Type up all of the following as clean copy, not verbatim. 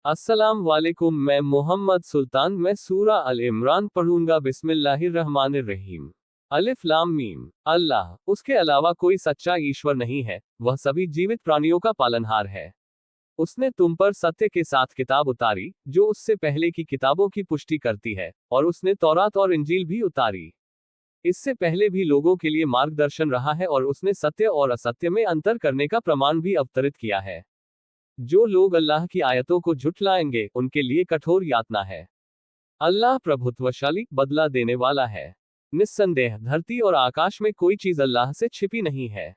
अस्सलाम वालेकुम। मैं मोहम्मद सुल्तान। मैं सूरा अल इमरान पढ़ूंगा। बिस्मिल्लाहिर्रहमानिर्रहीम। अलिफ लाम मीम। अल्लाह, उसके अलावा कोई सच्चा ईश्वर नहीं है। वह सभी जीवित प्राणियों का पालनहार है। उसने तुम पर सत्य के साथ किताब उतारी, जो उससे पहले की किताबों की पुष्टि करती है, और उसने तौरात और इंजील भी उतारी। इससे पहले भी लोगों के लिए मार्गदर्शन रहा है, और उसने सत्य और असत्य में अंतर करने का प्रमाण भी अवतरित किया है। जो लोग अल्लाह की आयतों को झुठलाएंगे, उनके लिए कठोर यातना है। अल्लाह प्रभुत्वशाली, बदला देने वाला है। निस्संदेह धरती और आकाश में कोई चीज अल्लाह से छिपी नहीं है।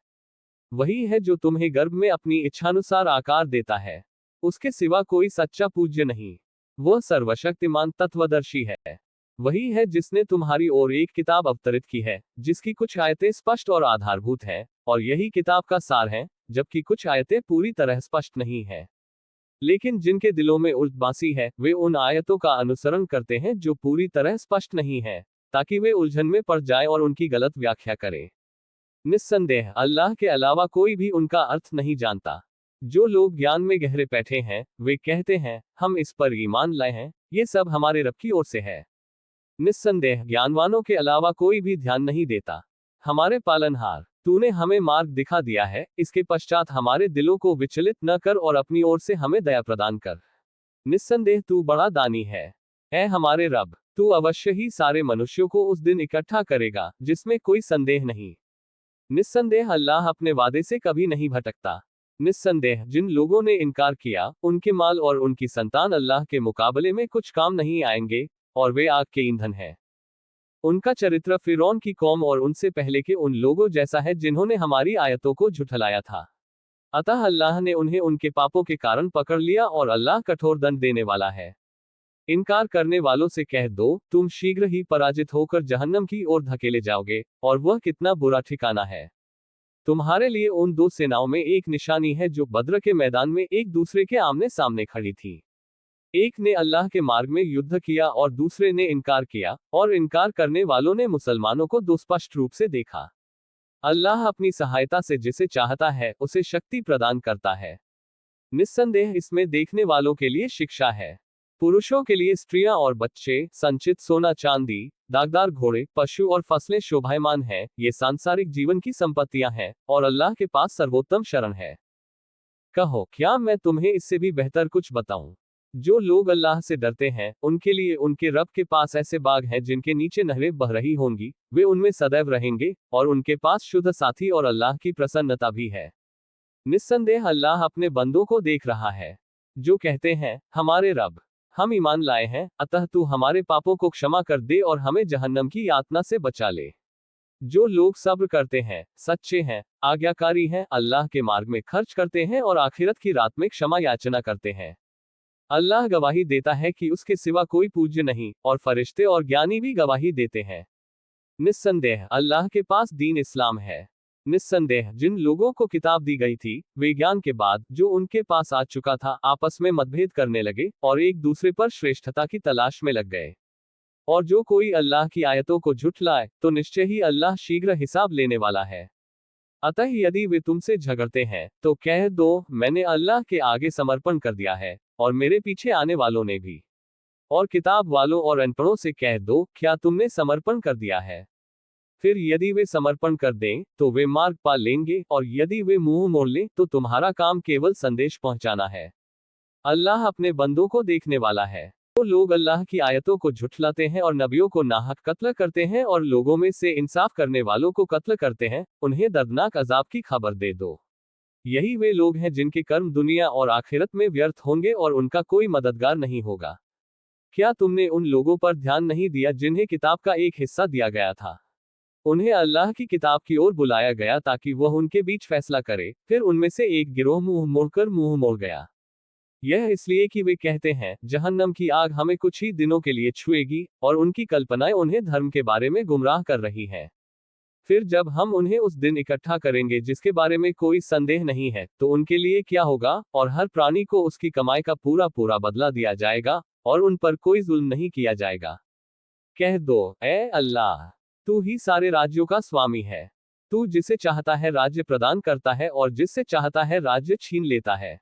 वही है जो तुम्हें गर्भ में अपनी इच्छानुसार आकार देता है। उसके सिवा कोई सच्चा पूज्य नहीं। वह सर्वशक्तिमान तत्वदर्शी है। वही है जिसने तुम्हारी ओर एक किताब अवतरित की है, जिसकी कुछ आयतें स्पष्ट और आधारभूत हैं, और यही किताब का सार है, जबकि कुछ आयतें पूरी तरह स्पष्ट नहीं है। लेकिन जिनके दिलों में उल्टबासी है, वे उन आयतों का अनुसरण करते हैं जो पूरी तरह स्पष्ट नहीं है, ताकि वे उलझन में पड़ जाएं और उनकी गलत व्याख्या करें। निस्संदेह अल्लाह के अलावा कोई भी उनका अर्थ नहीं जानता। जो लोग ज्ञान में गहरे बैठे हैं, वे कहते हैं, हम इस पर ईमान लाए हैं, ये सब हमारे रब की ओर से है। निस्संदेह ज्ञानवानों के अलावा कोई भी ध्यान नहीं देता। हमारे पालनहार, तूने हमें मार्ग दिखा दिया है, इसके पश्चात हमारे दिलों को विचलित न कर और अपनी ओर से हमें दया प्रदान कर। निस्संदेह तू बड़ा दानी है। ऐ हमारे रब, तू अवश्य ही सारे मनुष्यों को उस दिन इकट्ठा करेगा, जिसमें कोई संदेह नहीं। निस्संदेह अल्लाह अपने वादे से कभी नहीं भटकता। निस्संदेह जिन लोगों ने इनकार किया, उनके माल और उनकी संतान अल्लाह के मुकाबले में कुछ काम नहीं आएंगे, और वे आग के ईंधन हैं। उनका चरित्र फिरौन की कौम और उनसे पहले के उन लोगों जैसा है जिन्होंने हमारी आयतों को झुठलाया था। अतः अल्लाह ने उन्हें उनके पापों के कारण पकड़ लिया, और अल्लाह कठोर दंड देने वाला है। इनकार करने वालों से कह दो, तुम शीघ्र ही पराजित होकर जहन्नम की ओर धकेले जाओगे, और वह कितना बुरा ठिकाना है। तुम्हारे लिए उन दो सेनाओं में एक निशानी है जो बद्र के मैदान में एक दूसरे के आमने सामने खड़ी थी। एक ने अल्लाह के मार्ग में युद्ध किया और दूसरे ने इनकार किया, और इनकार करने वालों ने मुसलमानों को दुस्पष्ट रूप से देखा। अल्लाह अपनी सहायता से जिसे चाहता है, उसे शक्ति प्रदान करता है। निस्संदेह इसमें देखने वालों के लिए शिक्षा है। पुरुषों के लिए स्त्रियां और बच्चे, संचित सोना चांदी, दागदार घोड़े, पशु और फसलें शोभायमान हैं, ये सांसारिक जीवन की संपत्तियां हैं, और अल्लाह के पास सर्वोत्तम शरण है। कहो, क्या मैं तुम्हें इससे भी बेहतर कुछ बताऊं? जो लोग अल्लाह से डरते हैं, उनके लिए उनके रब के पास ऐसे बाग हैं जिनके नीचे नहरें बह रही होंगी, वे उनमें सदैव रहेंगे, और उनके पास शुद्ध साथी और अल्लाह की प्रसन्नता भी है। निस्संदेह अल्लाह अपने बंदों को देख रहा है, जो कहते हैं, हमारे रब, हम ईमान लाए हैं, अतः तू हमारे पापों को क्षमा कर दे और हमें जहन्नम की यातना से बचा ले। जो लोग सब्र करते हैं, सच्चे हैं, आज्ञाकारी हैं, अल्लाह के मार्ग में खर्च करते हैं और आखिरत की रात में क्षमा याचना करते हैं। अल्लाह गवाही देता है कि उसके सिवा कोई पूज्य नहीं, और फरिश्ते और ज्ञानी भी गवाही देते हैं। निस्संदेह अल्लाह के पास दीन इस्लाम है। निस्संदेह जिन लोगों को किताब दी गई थी, वे ज्ञान के बाद जो उनके पास आ चुका था, आपस में मतभेद करने लगे, और एक दूसरे पर श्रेष्ठता की तलाश में लग गए। और जो कोई अल्लाह की आयतों को झुठलाए, तो निश्चय ही अल्लाह शीघ्र हिसाब लेने वाला है। अतः यदि वे तुमसे झगड़ते हैं, तो कह दो, मैंने अल्लाह के आगे समर्पण कर दिया है, और मेरे पीछे आने वालों ने भी। और किताब वालों और अनपढ़ों से कह दो, क्या तुमने समर्पण कर दिया है? फिर यदि वे समर्पण कर दें, तो वे मार्ग पा लेंगे, और यदि वे मुंह मोड़ लें, तो तुम्हारा काम केवल संदेश पहुंचाना है। अल्लाह अपने बंदों को देखने वाला है। तो लोग अल्लाह की आयतों को झुठलाते हैं और नबियों को नाहक कत्ल करते हैं और लोगों में से इंसाफ करने वालों को कत्ल करते हैं, उन्हें दर्दनाक अजाब की खबर दे दो। यही वे लोग हैं जिनके कर्म दुनिया और आखिरत में व्यर्थ होंगे, और उनका कोई मददगार नहीं होगा। क्या तुमने उन लोगों पर ध्यान नहीं दिया जिन्हें किताब का एक हिस्सा दिया गया था? उन्हें अल्लाह की किताब की ओर बुलाया गया ताकि वह उनके बीच फैसला करे, फिर उनमें से एक गिरोह मुंह मोड़ गया। यह इसलिए कि वे कहते हैं, जहन्नम की आग हमें कुछ ही दिनों के लिए छुएगी, और उनकी कल्पनाएं उन्हें धर्म के बारे में गुमराह कर रही हैं। फिर जब हम उन्हें उस दिन इकट्ठा करेंगे जिसके बारे में कोई संदेह नहीं है, तो उनके लिए क्या होगा, और हर प्राणी को उसकी कमाई का पूरा पूरा बदला दिया जाएगा, और उन पर कोई जुल्म नहीं किया जाएगा। कह दो, ऐ अल्लाह, तू ही सारे राज्यों का स्वामी है। तू जिसे चाहता है राज्य प्रदान करता है, और जिससे चाहता है राज्य छीन लेता है।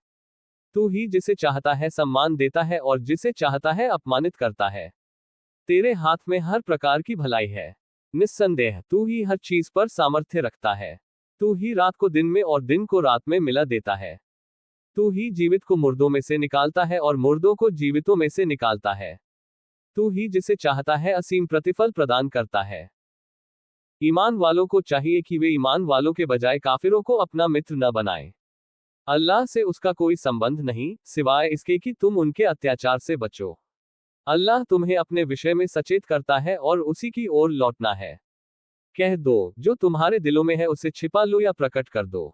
तू ही जिसे चाहता है सम्मान देता है और जिसे चाहता है अपमानित करता है। तेरे हाथ में हर प्रकार की भलाई है। निस्संदेह तू ही हर चीज पर सामर्थ्य रखता है। तू ही रात को दिन में और दिन को रात में मिला देता है। तू ही जीवित को मुर्दों में से निकालता है और मुर्दों को जीवितों में से निकालता है। तू ही जिसे चाहता है असीम प्रतिफल प्रदान करता है। ईमान वालों को चाहिए कि वे ईमान वालों के बजाय काफिरों को अपना मित्र न बनाएं। अल्लाह से उसका कोई संबंध नहीं, सिवाय इसके कि तुम उनके अत्याचार से बचो। अल्लाह तुम्हें अपने विषय में सचेत करता है और उसी की ओर लौटना है। कह दो, जो तुम्हारे दिलों में है उसे छिपा लो या प्रकट कर दो।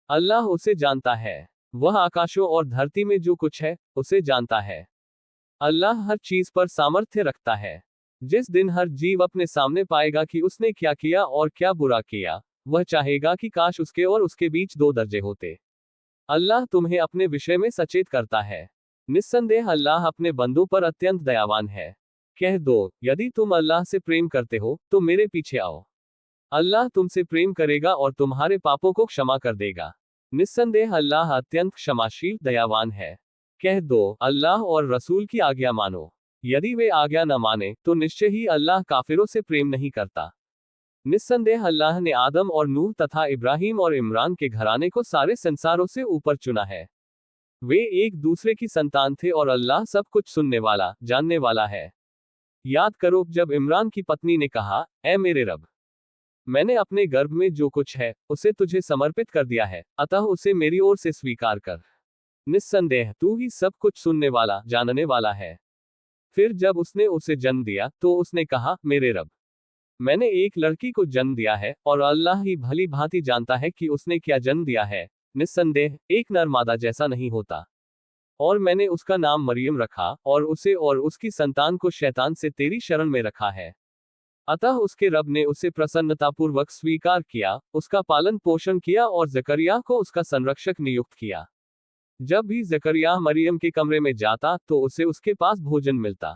अल्लाह उसे जानता है। वह आकाशों और धरती में जो कुछ है, उसे जानता है। अल्लाह हर चीज पर सामर्थ्य रखता है। जिस दिन हर जीव अपने सामने पाएगा कि उसने क्या किया और क्या बुरा किया, वह चाहेगा कि काश उसके और उसके बीच 2 दर्जे होते। अल्लाह तुम्हें अपने विषय में सचेत करता है। निस्संदेह अल्लाह अपने बंदों पर अत्यंत दयावान है। कह दो, यदि तुम अल्लाह से प्रेम करते हो, तो मेरे पीछे आओ। अल्लाह तुमसे प्रेम करेगा और तुम्हारे पापों को क्षमा कर देगा। निस्संदेह अल्लाह अत्यंत क्षमाशील दयावान है। कह दो, अल्लाह और रसूल की आज्ञा मानो। यदि वे आज्ञा न माने, तो निश्चय ही अल्लाह काफिरों से प्रेम नहीं करता। निस्संदेह अल्लाह ने आदम और नूह तथा इब्राहिम और इमरान के घराने को सारे संसारों से ऊपर चुना है। वे एक दूसरे की संतान थे और अल्लाह सब कुछ सुनने वाला, जानने वाला है। याद करो जब इमरान की पत्नी ने कहा, ऐ मेरे रब, मैंने अपने गर्भ में जो कुछ है, उसे तुझे समर्पित कर दिया है, अतः उसे मेरी ओर से स्वीकार कर। निस्संदेह तू ही सब कुछ सुनने वाला, जानने वाला है। फिर जब उसने उसे जन्म दिया, तो उसने कहा, मेरे रब, मैंने एक लड़की को जन्म दिया है, और अल्लाह ही भली भांति जानता है कि उसने क्या जन्म दिया है। निस्संदेह एक नर मादा जैसा नहीं होता। और मैंने उसका नाम मरियम रखा, और उसे और उसकी संतान को शैतान से तेरी शरण में रखा है। अतः उसके रब ने उसे प्रसन्नतापूर्वक स्वीकार किया, उसका पालन पोषण किया और जकरिया को उसका संरक्षक नियुक्त किया। जब भी जकरिया मरियम के कमरे में जाता, तो उसे उसके पास भोजन मिलता।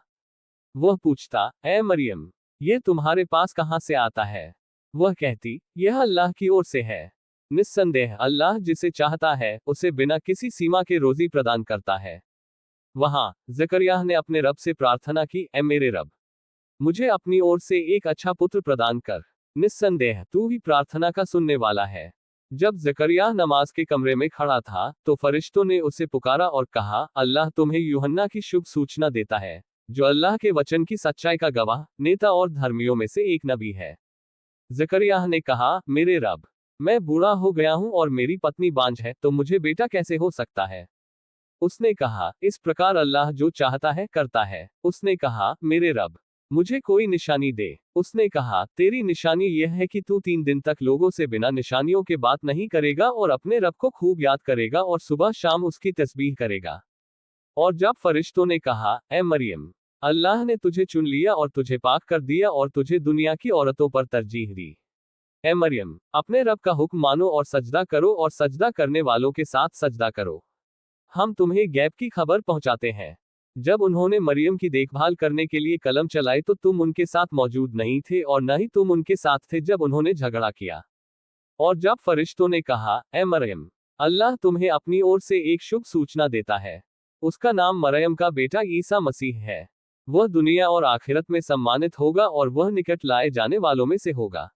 वह पूछता, ऐ मरियम, ये तुम्हारे पास कहां से आता है? वह कहती, यह अल्लाह की ओर से है। निस्संदेह अल्लाह जिसे चाहता है, उसे बिना किसी सीमा के रोजी प्रदान करता है। वहां जकरिया ने अपने रब से प्रार्थना की, ऐ मेरे रब, मुझे अपनी ओर से एक अच्छा पुत्र प्रदान कर। निस्संदेह तू ही प्रार्थना का सुनने वाला है। जब जकरिया नमाज के कमरे में खड़ा था, तो फरिश्तों ने उसे पुकारा और कहा, अल्लाह तुम्हें यूहन्ना की शुभ सूचना देता है, जो अल्लाह के वचन की सच्चाई का गवाह, नेता और धर्मियों में से एक नबी है। जकरिया ने कहा, मेरे रब, मैं बूढ़ा हो गया हूं और मेरी पत्नी बांझ है, तो मुझे बेटा कैसे हो सकता है? उसने कहा, इस प्रकार अल्लाह जो चाहता है करता है। उसने कहा, मेरे रब, मुझे कोई निशानी दे। उसने कहा, तेरी निशानी यह है कि तू 3 दिन तक लोगों से बिना निशानियों के बात नहीं करेगा और अपने रब को खूब याद करेगा और सुबह शाम उसकी तस्बीह करेगा। और जब फरिश्तों ने कहा, ऐ मरियम, अल्लाह ने तुझे चुन लिया और तुझे पाक कर दिया और तुझे दुनिया की औरतों पर तरजीह दी। ऐ मरियम, अपने रब का हुक्म मानो और सजदा करो और सजदा करने वालों के साथ सजदा करो। हम तुम्हें गैब की खबर पहुंचाते हैं। जब उन्होंने मरियम की देखभाल करने के लिए कलम चलाई, तो तुम उनके साथ मौजूद नहीं थे और न ही तुम उनके साथ थे जब उन्होंने झगड़ा किया। और जब फरिश्तों ने कहा, ऐ मरियम, अल्लाह तुम्हें अपनी ओर से एक शुभ सूचना देता है। उसका नाम मरियम का बेटा ईसा मसीह है। वह दुनिया और आखिरत में सम्मानित होगा और वह निकट लाए जाने वालों में से होगा।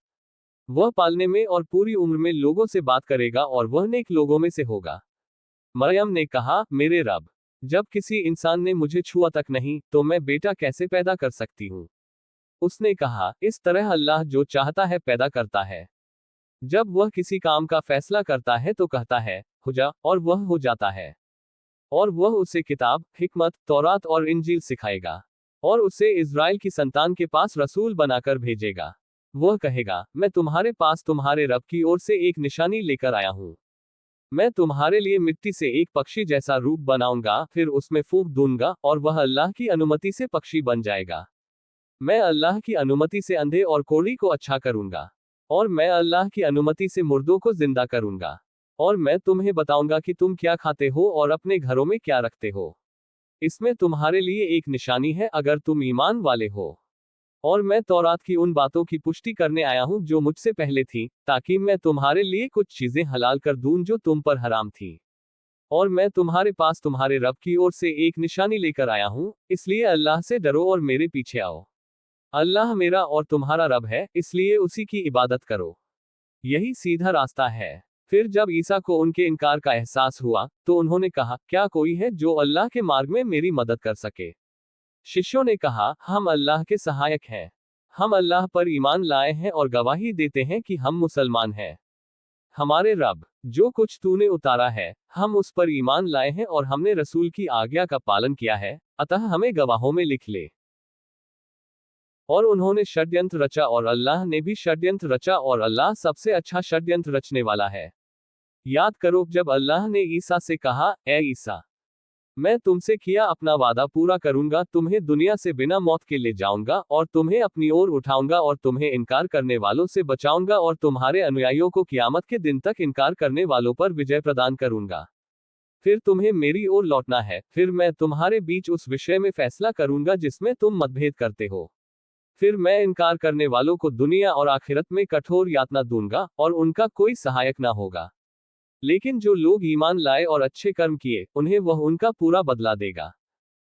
वह पालने में और पूरी उम्र में लोगों से बात करेगा और वह नेक लोगों में से होगा। मरियम ने कहा, मेरे रब, जब किसी इंसान ने मुझे छुआ तक नहीं, तो मैं बेटा कैसे पैदा कर सकती हूँ? उसने कहा, इस तरह अल्लाह जो चाहता है पैदा करता है। जब वह किसी काम का फैसला करता है तो कहता है, हो जा, और वह हो जाता है। और वह उसे किताब, हिकमत, तौरात और इंजील सिखाएगा। और उसे इज़राइल की संतान के पास रसूल बनाकर भेजेगा। वह कहेगा, मैं तुम्हारे पास तुम्हारे रब की ओर से एक निशानी लेकर आया हूँ। मैं तुम्हारे लिए मिट्टी से एक पक्षी जैसा रूप बनाऊंगा, फिर उसमें फूंक दूंगा और वह अल्लाह की अनुमति से पक्षी बन जाएगा। मैं अल्लाह की अनुमति से अंधे और कोढ़ी को अच्छा करूंगा। और मैं अल्लाह की अनुमति से मुर्दों को जिंदा करूंगा। और मैं तुम्हें बताऊंगा कि तुम क्या खाते हो और अपने घरों में क्या रखते हो। इसमें तुम्हारे लिए एक निशानी है, अगर तुम ईमान वाले हो। और मैं तौरात की उन बातों की पुष्टि करने आया हूं जो मुझसे पहले थी, ताकि मैं तुम्हारे लिए कुछ चीजें हलाल कर दूं जो तुम पर हराम थी। और मैं तुम्हारे पास तुम्हारे रब की ओर से एक निशानी लेकर आया हूं, इसलिए अल्लाह से डरो और मेरे पीछे आओ। अल्लाह मेरा और तुम्हारा रब है, इसलिए उसी की इबादत करो। यही सीधा रास्ता है। फिर जब ईसा को उनके इनकार का एहसास हुआ, तो उन्होंने कहा, क्या कोई है जो अल्लाह के मार्ग में मेरी मदद कर सके? शिष्यों ने कहा, हम अल्लाह के सहायक हैं। हम अल्लाह पर ईमान लाए हैं और गवाही देते हैं कि हम मुसलमान हैं। हमारे रब, जो कुछ तूने उतारा है, हम उस पर ईमान लाए हैं और हमने रसूल की आज्ञा का पालन किया है, अतः हमें गवाहों में लिख ले। और उन्होंने षड्यंत्र रचा और अल्लाह ने भी षड्यंत्र रचा और अल्लाह सबसे अच्छा षड्यंत्र रचने वाला है। याद करो जब अल्लाह ने ईसा से कहा, ए ईसा, मैं तुमसे किया अपना वादा पूरा करूंगा, तुम्हें दुनिया से बिना मौत के ले जाऊंगा और तुम्हें अपनी ओर उठाऊंगा और तुम्हें इनकार करने वालों से बचाऊंगा और तुम्हारे अनुयायियों को कियामत के दिन तक इनकार करने वालों पर विजय प्रदान करूंगा। फिर तुम्हें मेरी ओर लौटना है, फिर मैं तुम्हारे बीच उस विषय में फैसला करूंगा जिसमें तुम मतभेद करते हो। फिर मैं इनकार करने वालों को दुनिया और आखिरत में कठोर यातना दूंगा और उनका कोई सहायक ना होगा। लेकिन जो लोग ईमान लाए और अच्छे कर्म किए, उन्हें वह उनका पूरा बदला देगा।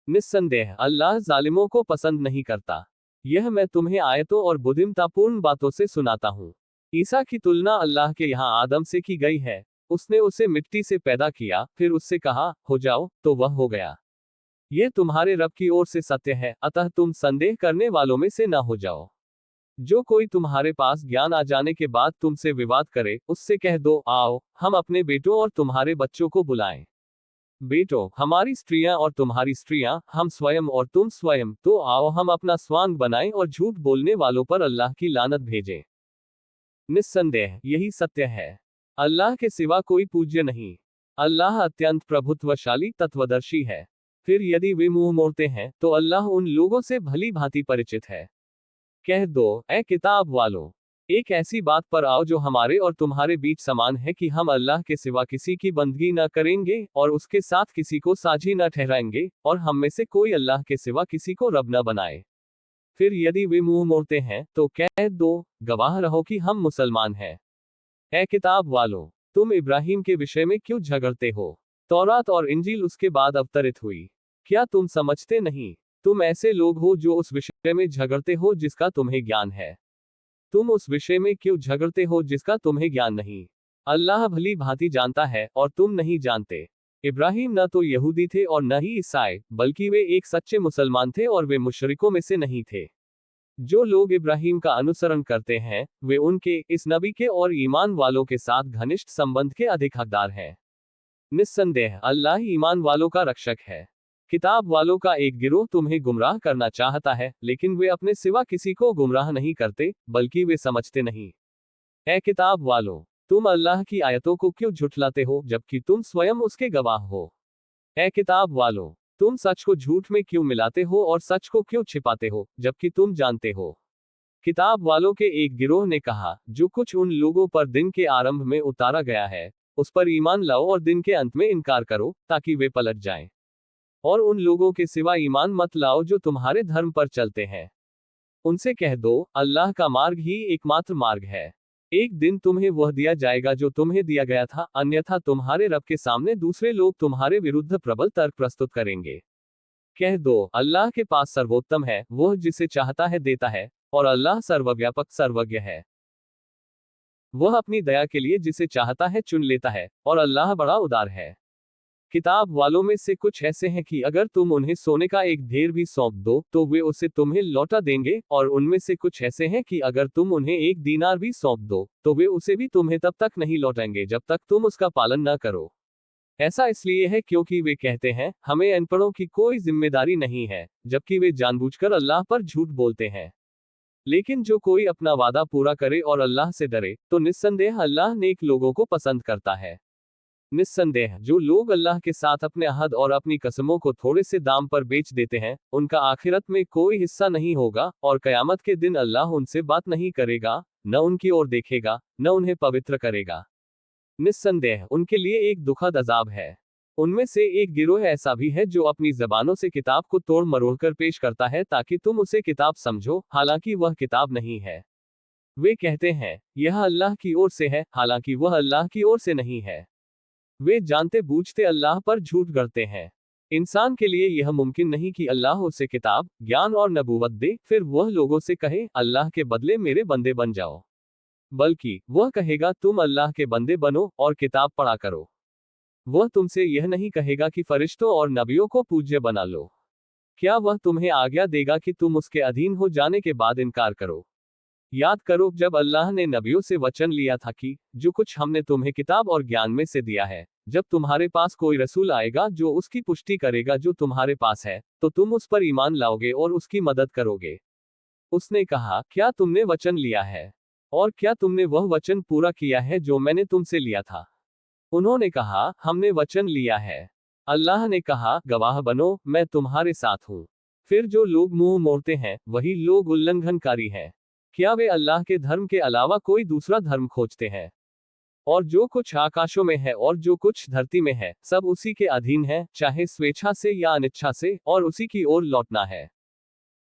निस्संदेह अल्लाह जालिमों को पसंद नहीं करता। यह मैं तुम्हें आयतों और बुद्धिमतापूर्ण बातों से सुनाता हूँ। ईसा की तुलना अल्लाह के यहाँ आदम से की गई है। उसने उसे मिट्टी से पैदा किया, फिर उससे कहा, हो जाओ, तो वह हो गया। ये तुम्हारे रब की ओर से सत्य है, अतः तुम संदेह करने वालों में से न हो जाओ। जो कोई तुम्हारे पास ज्ञान आ जाने के बाद तुमसे विवाद करे, उससे कह दो, आओ, हम अपने बेटों और तुम्हारे बच्चों को बुलाएं। बेटों, हमारी स्त्रियां और तुम्हारी स्त्रियां, हम स्वयं और तुम स्वयं, तो आओ हम अपना स्वांग बनाएं और झूठ बोलने वालों पर अल्लाह की लानत भेजें। निस्संदेह यही सत्य है। अल्लाह के सिवा कोई पूज्य नहीं। अल्लाह अत्यंत प्रभुत्वशाली तत्वदर्शी है। फिर यदि वे मुंह मोड़ते हैं, तो अल्लाह उन लोगों से भली भांति परिचित है। कह दो, ए किताब वालों, एक ऐसी बात पर आओ जो हमारे और तुम्हारे बीच समान है कि हम अल्लाह के सिवा किसी की बंदगी न करेंगे और उसके साथ किसी को साझी न ठहराएंगे, और हम में से कोई अल्लाह के सिवा किसी को रब न बनाए। फिर यदि वे मुंह मोड़ते हैं, तो कह दो, गवाह रहो कि हम मुसलमान हैं। ए किताब वालों, तुम इब्राहिम के विषय में क्यों झगड़ते हो? तौरात और इंजील उसके बाद अवतरित हुई। क्या तुम समझते नहीं? तुम ऐसे लोग हो जो उस विषय में झगड़ते हो जिसका तुम्हें ज्ञान है। तुम उस विषय में क्यों झगड़ते हो जिसका तुम्हें ज्ञान नहीं? अल्लाह भली भांति जानता है और तुम नहीं जानते। इब्राहिम न तो यहूदी थे और न ही ईसाई, बल्कि वे एक सच्चे मुसलमान थे और वे मुशरिकों में से नहीं थे। जो लोग इब्राहिम का अनुसरण करते हैं, वे उनके, इस नबी के और ईमान वालों के साथ घनिष्ठ संबंध के अधिक हकदार हैं। निस्संदेह अल्लाह ईमान वालों का रक्षक है। किताब वालों का एक गिरोह तुम्हें गुमराह करना चाहता है, लेकिन वे अपने सिवा किसी को गुमराह नहीं करते, बल्कि वे समझते नहीं। ए किताब वालों, तुम अल्लाह की आयतों को क्यों झुठलाते हो जबकि तुम स्वयं उसके गवाह हो? ए किताब वालों, तुम सच को झूठ में क्यों मिलाते हो और सच को क्यों छिपाते हो, जबकि तुम जानते हो? किताब वालों के एक गिरोह ने कहा, जो कुछ उन लोगों पर दिन के आरंभ में उतारा गया है, उस पर ईमान लाओ और दिन के अंत में इनकार करो, ताकि वे पलट जाएं। और उन लोगों के सिवा ईमान मत लाओ जो तुम्हारे धर्म पर चलते हैं। उनसे कह दो, अल्लाह का मार्ग ही एकमात्र मार्ग है। एक दिन तुम्हें वह दिया जाएगा जो तुम्हें दिया गया था, अन्यथा तुम्हारे रब के सामने दूसरे लोग तुम्हारे विरुद्ध प्रबल तर्क प्रस्तुत करेंगे। कह दो, अल्लाह के पास सर्वोत्तम है, वह जिसे चाहता है देता है, और अल्लाह सर्वव्यापक सर्वज्ञ है। वह अपनी दया के लिए जिसे चाहता है चुन लेता है, और अल्लाह बड़ा उदार है। किताब वालों में से कुछ ऐसे हैं कि अगर तुम उन्हें सोने का एक ढेर भी सौंप दो, तो वे उसे तुम्हें लौटा देंगे, और उनमें से कुछ ऐसे हैं कि अगर तुम उन्हें एक दीनार भी सौंप दो, तो वे उसे भी तुम्हें तब तक नहीं लौटाएंगे जब तक तुम उसका पालन न करो। ऐसा इसलिए है क्योंकि वे कहते हैं, हमें अनपढ़ों की कोई जिम्मेदारी नहीं है, जबकि वे जानबूझकर अल्लाह पर झूठ बोलते हैं। लेकिन जो कोई अपना वादा पूरा करे और अल्लाह से डरे, तो निस्संदेह अल्लाह नेक लोगों को पसंद करता है। निस्संदेह जो लोग अल्लाह के साथ अपने अहद और अपनी कसमों को थोड़े से दाम पर बेच देते हैं, उनका आखिरत में कोई हिस्सा नहीं होगा, और कयामत के दिन अल्लाह उनसे बात नहीं करेगा, न उनकी ओर देखेगा, न उन्हें पवित्र करेगा। निस्संदेह उनके लिए एक दुखद अजाब है। उनमें से एक गिरोह ऐसा भी है जो अपनी जबानों से किताब को तोड़ मरोड़ कर पेश करता है ताकि तुम उसे किताब समझो, हालांकि वह किताब नहीं है। वे कहते हैं, यह अल्लाह की ओर से है, हालांकि वह अल्लाह की ओर से नहीं है। वे जानते बूझते अल्लाह पर झूठ गढ़ते हैं। इंसान के लिए यह मुमकिन नहीं कि अल्लाह उसे किताब, ज्ञान और नबूवत दे, फिर वह लोगों से कहे अल्लाह के बदले मेरे बंदे बन जाओ। बल्कि वह कहेगा तुम अल्लाह के बंदे बनो और किताब पढ़ा करो। वह तुमसे यह नहीं कहेगा कि फरिश्तों और नबियों को पूज्य बना लो। क्या वह तुम्हें आज्ञा देगा कि तुम उसके अधीन हो जाने के बाद इनकार करो? याद करो जब अल्लाह ने नबियों से वचन लिया था कि जो कुछ हमने तुम्हें किताब और ज्ञान में से दिया है, जब तुम्हारे पास कोई रसूल आएगा जो उसकी पुष्टि करेगा जो तुम्हारे पास है, तो तुम उस पर ईमान लाओगे और उसकी मदद करोगे। उसने कहा, क्या तुमने वचन लिया है? और क्या तुमने वह वचन पूरा किया है जो मैंने तुमसे लिया था? उन्होंने कहा, हमने वचन लिया है। अल्लाह ने कहा, गवाह बनो, मैं तुम्हारे साथ हूँ। फिर जो लोग मुंह मोड़ते हैं, वही लोग उल्लंघनकारी हैं। क्या वे अल्लाह के धर्म के अलावा कोई दूसरा धर्म खोजते हैं? और जो कुछ आकाशों में है और जो कुछ धरती में है, सब उसी के अधीन है, चाहे स्वेच्छा से या अनिच्छा से, और उसी की ओर लौटना है।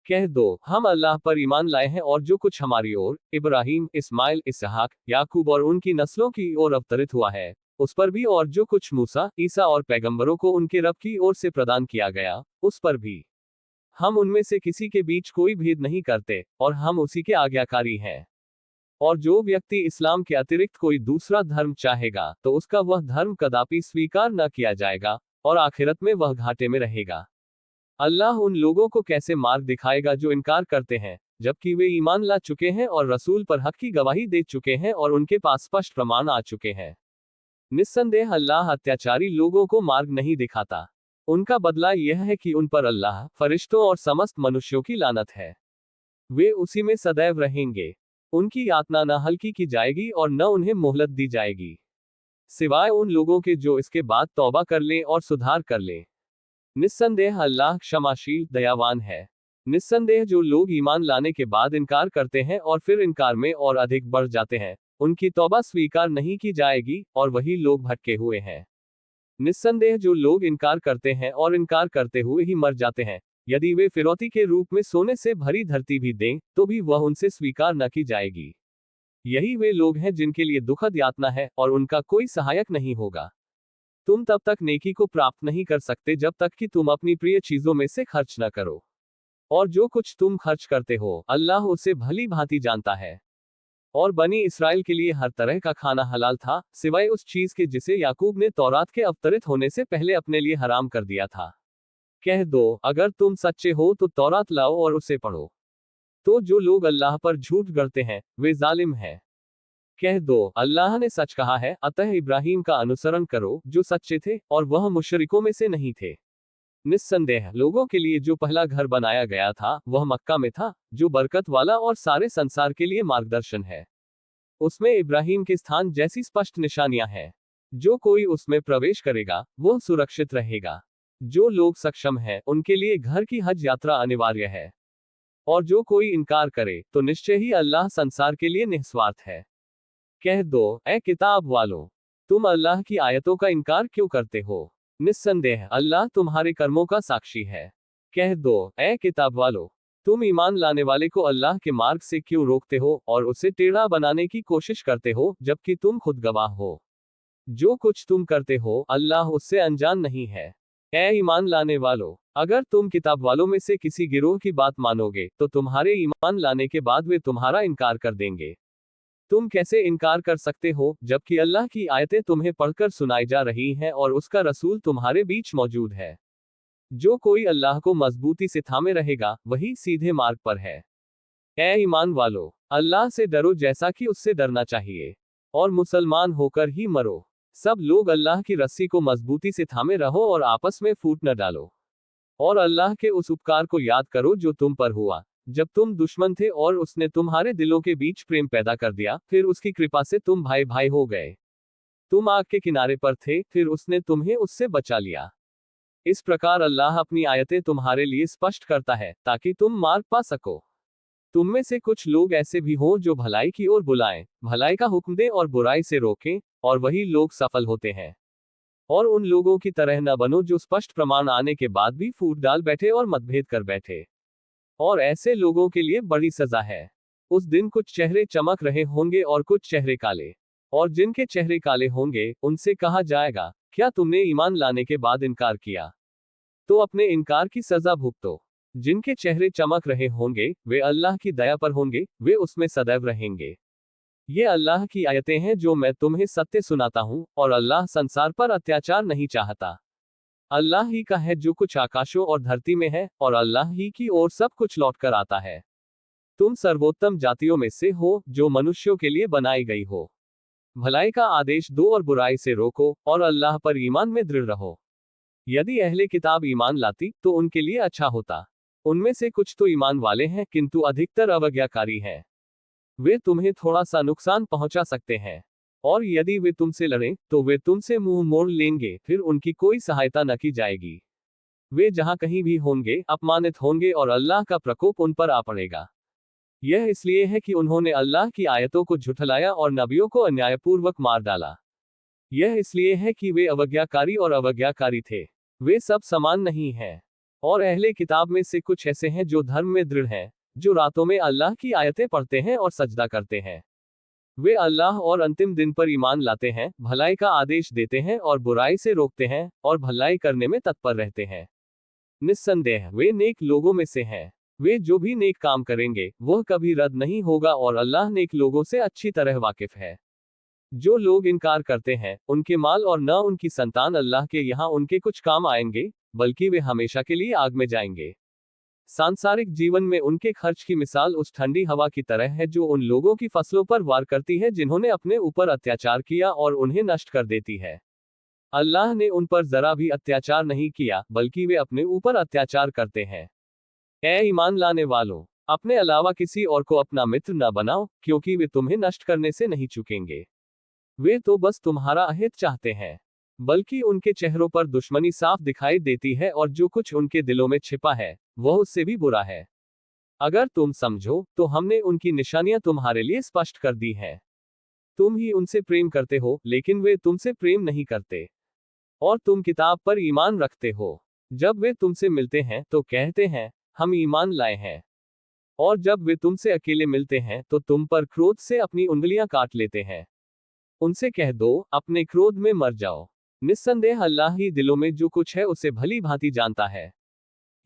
कह दो, हम अल्लाह पर ईमान लाए हैं और जो कुछ हमारी ओर, इब्राहिम, इस्माइल, इसहाक, याकूब और उनकी नस्लों की ओर अवतरित हुआ है, उस पर भी, और जो कुछ मूसा, ईसा और पैगंबरों को उनके रब की ओर से प्रदान किया गया, उस पर भी। हम उनमें से किसी के बीच कोई भेद नहीं करते, और हम उसी के आज्ञाकारी हैं। और जो व्यक्ति इस्लाम के अतिरिक्त कोई दूसरा धर्म चाहेगा, तो उसका वह धर्म कदापि स्वीकार न किया जाएगा, और आखिरत में वह घाटे में रहेगा। अल्लाह उन लोगों को कैसे मार्ग दिखाएगा जो इनकार करते हैं, जबकि वे ईमान ला चुके हैं और रसूल पर हक की गवाही दे चुके हैं और उनके पास स्पष्ट प्रमाण आ चुके हैं। निस्संदेह अल्लाह अत्याचारी लोगों को मार्ग नहीं दिखाता। उनका बदला यह है कि उन पर अल्लाह, फरिश्तों और समस्त मनुष्यों की लानत है। वे उसी में सदैव रहेंगे। उनकी यातना न हल्की की जाएगी और न उन्हें मोहलत दी जाएगी, सिवाय उन लोगों के जो इसके बाद तौबा कर लें और सुधार कर लें। निस्संदेह अल्लाह क्षमाशील, दयावान है। निस्संदेह जो लोग ईमान लाने के बाद इनकार करते हैं और फिर इनकार में और अधिक बढ़ जाते हैं, उनकी तौबा स्वीकार नहीं की जाएगी, और वही लोग भटके हुए हैं। निस्संदेह जो लोग इनकार करते हैं और इनकार करते हुए ही मर जाते हैं, यदि वे फिरौती के रूप में सोने से भरी धरती भी दें, तो भी वह उनसे स्वीकार न की जाएगी। यही वे लोग हैं जिनके लिए दुखद यातना है, और उनका कोई सहायक नहीं होगा। तुम तब तक नेकी को प्राप्त नहीं कर सकते जब तक कि तुम अपनी प्रिय चीजों में से खर्च न करो। और जो कुछ तुम खर्च करते हो, अल्लाह उसे भली भांति जानता है। और बनी इस्राएल के लिए हर तरह का खाना हलाल था, सिवाय उस चीज के जिसे याकूब ने तौरात के अवतरित होने से पहले अपने लिए हराम कर दिया था। कह दो, अगर तुम सच्चे हो तो तौरात लाओ और उसे पढ़ो। तो जो लोग अल्लाह पर झूठ गढ़ते हैं, वे जालिम हैं। कह दो, अल्लाह ने सच कहा है, अतः इब्राहिम का अनुसरण करो जो सच्चे थे, और वह मुशरिकों में से नहीं थे। निस्संदेह लोगों के लिए जो पहला घर बनाया गया था, वह मक्का में था, जो बरकत वाला और सारे संसार के लिए मार्गदर्शन है। उसमें इब्राहिम के स्थान जैसी स्पष्ट निशानियां हैं। जो कोई उसमें प्रवेश करेगा, वह सुरक्षित रहेगा। जो लोग सक्षम हैं, उनके लिए घर की हज यात्रा अनिवार्य है। और जो कोई इनकार करे, तो निश्चय ही अल्लाह संसार के लिए निस्वार्थ है। कह दो, ए किताब वालों, तुम अल्लाह की आयतों का इनकार क्यों करते हो? निस्संदेह अल्लाह तुम्हारे कर्मों का साक्षी है। कह दो, ए किताब वालों, तुम ईमान लाने वाले को अल्लाह के मार्ग से क्यों रोकते हो और उसे टेढ़ा बनाने की कोशिश करते हो, जबकि तुम खुद गवाह हो। जो कुछ तुम करते हो, अल्लाह उससे अनजान नहीं है। ए ईमान लाने वालों, अगर तुम किताब वालों में से किसी गिरोह की बात मानोगे, तो तुम्हारे ईमान लाने के बाद वे तुम्हारा इनकार कर देंगे। तुम कैसे इनकार कर सकते हो, जबकि अल्लाह की आयतें तुम्हें पढ़कर सुनाई जा रही हैं और उसका रसूल तुम्हारे बीच मौजूद है। जो कोई अल्लाह को मजबूती से थामे रहेगा, वही सीधे मार्ग पर है। ए ईमान वालों, अल्लाह से डरो जैसा कि उससे डरना चाहिए, और मुसलमान होकर ही मरो। सब लोग अल्लाह की रस्सी को मजबूती से थामे रहो और आपस में फूट न डालो। और अल्लाह के उस उपकार को याद करो जो तुम पर हुआ, जब तुम दुश्मन थे और उसने तुम्हारे दिलों के बीच प्रेम पैदा कर दिया, फिर उसकी कृपा से तुम भाई भाई हो गए। तुम आग के किनारे पर थे, फिर उसने तुम्हें उससे बचा लिया। इस प्रकार अल्लाह अपनी आयतें तुम्हारे लिए स्पष्ट करता है, ताकि तुम मार्ग पा सको। तुम में से कुछ लोग ऐसे भी हों जो भलाई की ओर बुलाएं, भलाई का हुक्म दें और बुराई से रोकें, और वही लोग सफल होते हैं। और उन लोगों की तरह न बनो जो स्पष्ट प्रमाण आने के बाद भी फूट डाल बैठे और मतभेद कर बैठे। और ऐसे लोगों के लिए बड़ी सजा है। उस दिन कुछ चेहरे चमक रहे होंगे और कुछ चेहरे काले। और जिनके चेहरे काले होंगे, उनसे कहा जाएगा, क्या तुमने ईमान लाने के बाद इनकार किया? तो अपने इनकार की सजा भुगतो। जिनके चेहरे चमक रहे होंगे, वे अल्लाह की दया पर होंगे, वे उसमें सदैव रहेंगे। ये अल्लाह की आयतें हैं जो मैं तुम्हें सत्य सुनाता हूँ, और अल्लाह संसार पर अत्याचार नहीं चाहता। अल्लाह ही का है जो कुछ आकाशों और धरती में है, और अल्लाह ही की ओर सब कुछ लौटकर आता है। तुम सर्वोत्तम जातियों में से हो, जो मनुष्यों के लिए बनाई गई हो। भलाई का आदेश दो और बुराई से रोको, और अल्लाह पर ईमान में दृढ़ रहो। यदि अहले किताब ईमान लाती, तो उनके लिए अच्छा होता। उनमें से कुछ तो ईमान वाले हैं, किंतु अधिकतर अवज्ञाकारी हैं। वे तुम्हें थोड़ा सा नुकसान पहुंचा सकते हैं। और यदि वे तुमसे लड़ें, तो वे तुमसे मुंह मोड़ लेंगे, फिर उनकी कोई सहायता न की जाएगी। वे जहां कहीं भी होंगे, अपमानित होंगे, और अल्लाह का प्रकोप उन पर आ पड़ेगा। यह इसलिए है कि उन्होंने अल्लाह की आयतों को झुठलाया और नबियों को अन्यायपूर्वक मार डाला। यह इसलिए है कि वे अवज्ञाकारी और अवज्ञाकारी थे। वे सब समान नहीं हैं। और अहले किताब में से कुछ ऐसे हैं जो धर्म में दृढ़ हैं, जो रातों में अल्लाह की आयतें पढ़ते हैं और सजदा करते हैं। वे अल्लाह और अंतिम दिन पर ईमान लाते हैं, भलाई का आदेश देते हैं और बुराई से रोकते हैं, और भलाई करने में तत्पर रहते हैं। निस्संदेह वे नेक लोगों में से हैं। वे जो भी नेक काम करेंगे, वह कभी रद्द नहीं होगा, और अल्लाह नेक लोगों से अच्छी तरह वाकिफ है। जो लोग इनकार करते हैं, उनके माल और न उनकी संतान अल्लाह के यहाँ उनके कुछ काम आएंगे, बल्कि वे हमेशा के लिए आग में जाएंगे। सांसारिक जीवन में उनके खर्च की मिसाल उस ठंडी हवा की तरह है जो उन लोगों की फसलों पर वार करती है जिन्होंने अपने ऊपर अत्याचार किया और उन्हें नष्ट कर देती है। अल्लाह ने उन पर जरा भी अत्याचार नहीं किया, बल्कि वे अपने ऊपर अत्याचार करते हैं। ऐ ईमान लाने वालों, अपने अलावा किसी और को अपना मित्र न बनाओ, क्योंकि वे तुम्हें नष्ट करने से नहीं चूकेंगे। वे तो बस तुम्हारा अहित चाहते हैं। बल्कि उनके चेहरों पर दुश्मनी साफ दिखाई देती है, और जो कुछ उनके दिलों में छिपा है, वह उससे भी बुरा है। अगर तुम समझो, तो हमने उनकी निशानियां तुम्हारे लिए स्पष्ट कर दी हैं। तुम ही उनसे प्रेम करते हो, लेकिन वे तुमसे प्रेम नहीं करते। और तुम किताब पर ईमान रखते हो। जब वे तुमसे मिलते हैं, तो कहते हैं, हम ईमान लाए हैं। और जब वे तुमसे अकेले मिलते हैं, तो तुम पर क्रोध से अपनी उंगलियां काट लेते हैं। उनसे कह दो, अपने क्रोध में मर जाओ। निस्संदेह अल्लाह ही दिलों में जो कुछ है उसे भली भांति जानता है।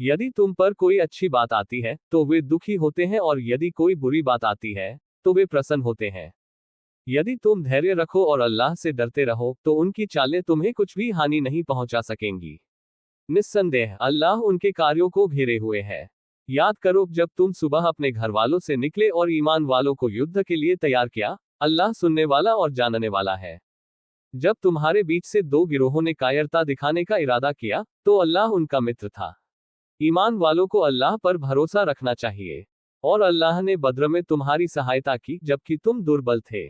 यदि तुम पर कोई अच्छी बात आती है, तो वे दुखी होते हैं, और यदि कोई बुरी बात आती है, तो वे प्रसन्न होते हैं। यदि तुम धैर्य रखो और अल्लाह से डरते रहो, तो उनकी चालें तुम्हें कुछ भी हानि नहीं पहुंचा सकेंगी। निस्संदेह अल्लाह उनके कार्यों को घेरे हुए है। याद करो, जब तुम सुबह अपने घर वालों से निकले और ईमान वालों को युद्ध के लिए तैयार किया, अल्लाह सुनने वाला और जानने वाला है। जब तुम्हारे बीच से दो गिरोहों ने कायरता दिखाने का इरादा किया, तो अल्लाह उनका मित्र था। ईमान वालों को अल्लाह पर भरोसा रखना चाहिए। और अल्लाह ने बद्र में तुम्हारी सहायता की, जबकि तुम दुर्बल थे।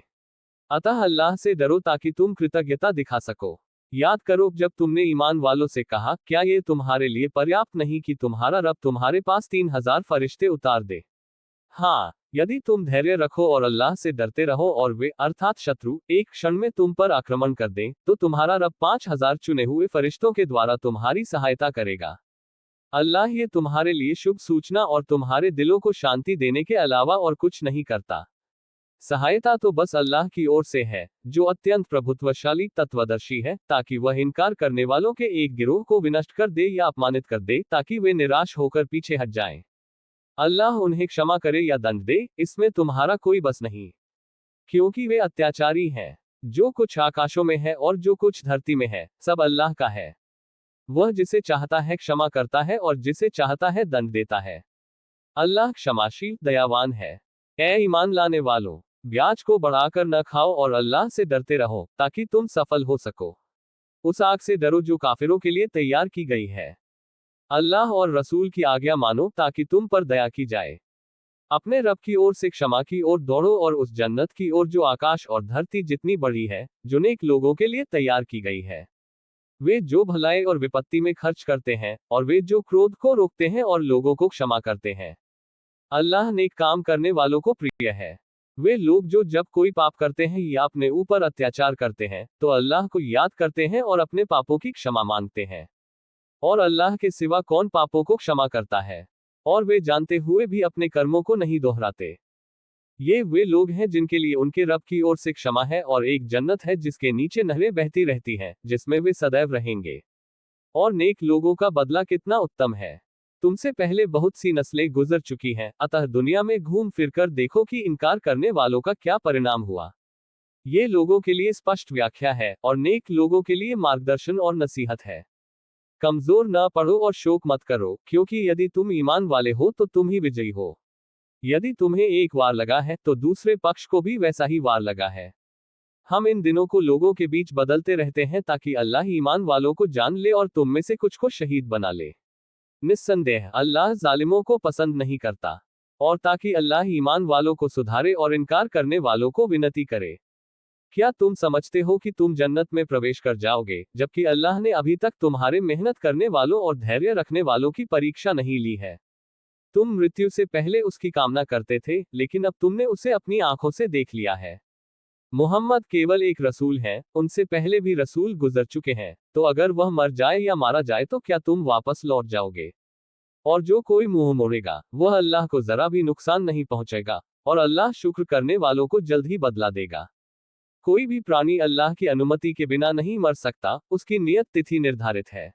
अतः अल्लाह से डरो ताकि तुम कृतज्ञता दिखा सको। याद करो, जब तुमने ईमान वालों से कहा, क्या ये तुम्हारे लिए पर्याप्त नहीं कि तुम्हारा रब तुम्हारे पास 3000 फरिश्ते उतार दे? हाँ, यदि तुम धैर्य रखो और अल्लाह से डरते रहो, और वे अर्थात शत्रु एक क्षण में तुम पर आक्रमण कर दें, तो तुम्हारा रब 5000 चुने हुए फरिश्तों के द्वारा तुम्हारी सहायता करेगा। अल्लाह ये तुम्हारे लिए शुभ सूचना और तुम्हारे दिलों को शांति देने के अलावा और कुछ नहीं करता। सहायता तो बस अल्लाह की ओर से है, जो अत्यंत प्रभुत्वशाली तत्वदर्शी है, ताकि वह इनकार करने वालों के एक गिरोह को विनष्ट कर दे या अपमानित कर दे, ताकि वे निराश होकर पीछे हट जाएं। अल्लाह उन्हें क्षमा करे या दंड दे, इसमें तुम्हारा कोई बस नहीं, क्योंकि वे अत्याचारी हैं। जो कुछ आकाशों में है और जो कुछ धरती में है, सब अल्लाह का है। वह जिसे चाहता है क्षमा करता है, और जिसे चाहता है दंड देता है। अल्लाह क्षमाशील दयावान है। ऐ ईमान लाने वालों, ब्याज को बढ़ाकर न खाओ और अल्लाह से डरते रहो, ताकि तुम सफल हो सको। उस आग से डरो जो काफिरों के लिए तैयार की गई है। अल्लाह और रसूल की आज्ञा मानो, ताकि तुम पर दया की जाए। अपने रब की ओर से क्षमा की ओर दौड़ो, और उस जन्नत की ओर जो आकाश और धरती जितनी बड़ी है, जो नेक लोगों के लिए तैयार की गई है। वे जो भलाई और विपत्ति में खर्च करते हैं, और वे जो क्रोध को रोकते हैं और लोगों को क्षमा करते हैं। अल्लाह नेक काम करने वालों को प्रिय है। वे लोग जो जब कोई पाप करते हैं या अपने ऊपर अत्याचार करते हैं, तो अल्लाह को याद करते हैं और अपने पापों की क्षमा मांगते हैं। और अल्लाह के सिवा कौन पापों को क्षमा करता है? और वे जानते हुए भी अपने कर्मों को नहीं दोहराते। ये वे लोग हैं जिनके लिए उनके रब की ओर से क्षमा है और एक जन्नत है जिसके नीचे नहरें बहती रहती हैं, जिसमें वे सदैव रहेंगे। और नेक लोगों का बदला कितना उत्तम है। तुमसे पहले बहुत सी नस्लें गुजर चुकी हैं, अतः दुनिया में घूम फिरकर देखो कि इनकार करने वालों का क्या परिणाम हुआ। ये लोगों के लिए स्पष्ट व्याख्या है और नेक लोगों के लिए मार्गदर्शन और नसीहत है। कमजोर न पढ़ो और शोक मत करो, क्योंकि यदि तुम ईमान वाले हो तो तुम ही विजयी हो। यदि तुम्हें एक वार लगा है तो दूसरे पक्ष को भी वैसा ही वार लगा है। हम इन दिनों को लोगों के बीच बदलते रहते हैं ताकि अल्लाह ईमान वालों को जान ले और तुम में से कुछ को शहीद बना ले। निस्संदेह अल्लाह जालिमों को पसंद नहीं करता। और ताकि अल्लाह ईमान वालों को सुधारे और इनकार करने वालों को विनती करे। क्या तुम समझते हो कि तुम जन्नत में प्रवेश कर जाओगे, जबकि अल्लाह ने अभी तक तुम्हारे मेहनत करने वालों और धैर्य रखने वालों की परीक्षा नहीं ली है। तुम मृत्यु से पहले उसकी कामना करते थे, लेकिन अब तुमने उसे अपनी आंखों से देख लिया है। मोहम्मद केवल एक रसूल हैं, उनसे पहले भी रसूल गुजर चुके हैं, तो अगर वह मर जाए या मारा जाए तो क्या तुम वापस लौट जाओगे? और जो कोई मुंह मोड़ेगा, वह अल्लाह को जरा भी नुकसान नहीं पहुंचेगा, और अल्लाह शुक्र करने वालों को जल्द ही बदला देगा। कोई भी प्राणी अल्लाह की अनुमति के बिना नहीं मर सकता, उसकी नियत तिथि निर्धारित है।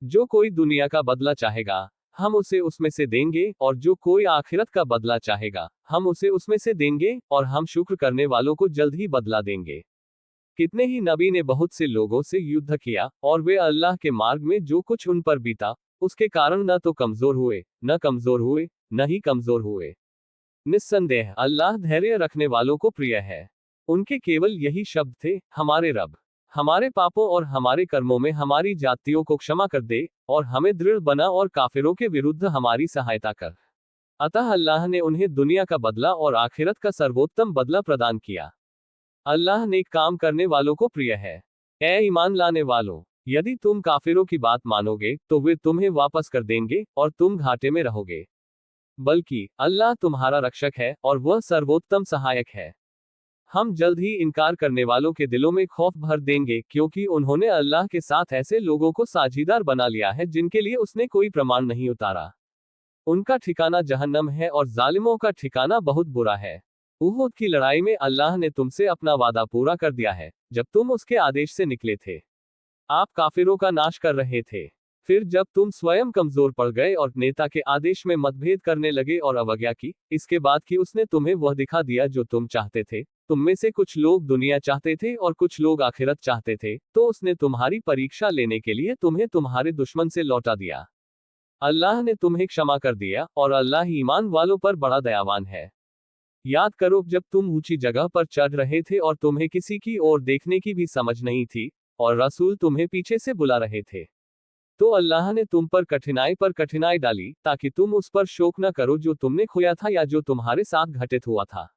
जो कोई दुनिया का बदला चाहेगा, हम उसे उसमें से देंगे, और जो कोई आखिरत का बदला चाहेगा, हम उसे उसमें से देंगे, और हम शुक्र करने वालों को जल्द ही बदला देंगे। कितने ही नबी ने बहुत से लोगों से युद्ध किया, और वे अल्लाह के मार्ग में जो कुछ उन पर बीता, उसके कारण न तो कमजोर हुए, न ही कमजोर हुए। निस्संदेह अल्लाह धैर्य रखने वालों को प्रिय है। उनके केवल यही शब्द थे, हमारे रब, हमारे पापों और हमारे कर्मों में हमारी जातियों को क्षमा कर दे, और हमें दृढ़ बना और काफिरों के विरुद्ध हमारी सहायता कर। अतः अल्लाह ने उन्हें दुनिया का बदला और आखिरत का सर्वोत्तम बदला प्रदान किया। अल्लाह नेक काम करने वालों को प्रिय है। ए ईमान लाने वालों, यदि तुम काफिरों की बात मानोगे तो वे तुम्हें वापस कर देंगे और तुम घाटे में रहोगे। बल्कि अल्लाह तुम्हारा रक्षक है और वह सर्वोत्तम सहायक है। हम जल्द ही इनकार करने वालों के दिलों में खौफ भर देंगे, क्योंकि उन्होंने अल्लाह के साथ ऐसे लोगों को साझीदार बना लिया है जिनके लिए उसने कोई प्रमाण नहीं उतारा। उनका ठिकाना जहन्नम है और जालिमों का ठिकाना बहुत बुरा है। उहुद की लड़ाई में अल्लाह ने तुमसे अपना वादा पूरा कर दिया है, जब तुम उसके आदेश से निकले थे। आप काफिरों का नाश कर रहे थे। फिर जब तुम स्वयं कमजोर पड़ गए और नेता के आदेश में मतभेद करने लगे और अवज्ञा की, इसके बाद कि उसने तुम्हें वह दिखा दिया जो तुम चाहते थे, तुम में से कुछ लोग दुनिया चाहते थे और कुछ लोग आखिरत चाहते थे, तो उसने तुम्हारी परीक्षा लेने के लिए तुम्हें तुम्हारे दुश्मन से लौटा दिया। अल्लाह ने तुम्हें क्षमा कर दिया, और अल्लाह ईमान वालों पर बड़ा दयावान है। याद करो जब तुम ऊंची जगह पर चढ़ रहे थे और तुम्हें किसी की ओर देखने की भी समझ नहीं थी, और रसूल तुम्हें पीछे से बुला रहे थे। तो अल्लाह ने तुम पर कठिनाई डाली, ताकि तुम उस पर शोक न करो जो तुमने खोया था या जो तुम्हारे साथ घटित हुआ था।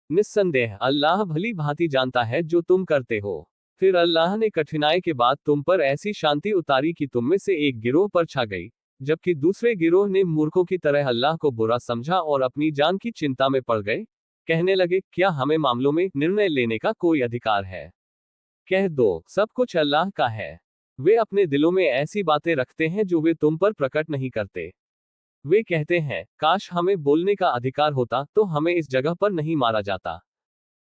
निस्संदेह अल्लाह भली भांति जानता है जो तुम करते हो। फिर अल्लाह ने कठिनाई के बाद तुम पर ऐसी शांति उतारी कि तुम में से एक गिरोह पर छा गई, जबकि दूसरे गिरोह ने मूर्खों की तरह अल्लाह को बुरा समझा और अपनी जान की चिंता में पड़ गए। कहने लगे, क्या हमें मामलों में निर्णय लेने का कोई अधिकार है? कह दो, सब कुछ अल्लाह का है। वे अपने दिलों में ऐसी बातें रखते हैं जो वे तुम पर प्रकट नहीं करते। वे कहते हैं, काश हमें बोलने का अधिकार होता तो हमें इस जगह पर नहीं मारा जाता।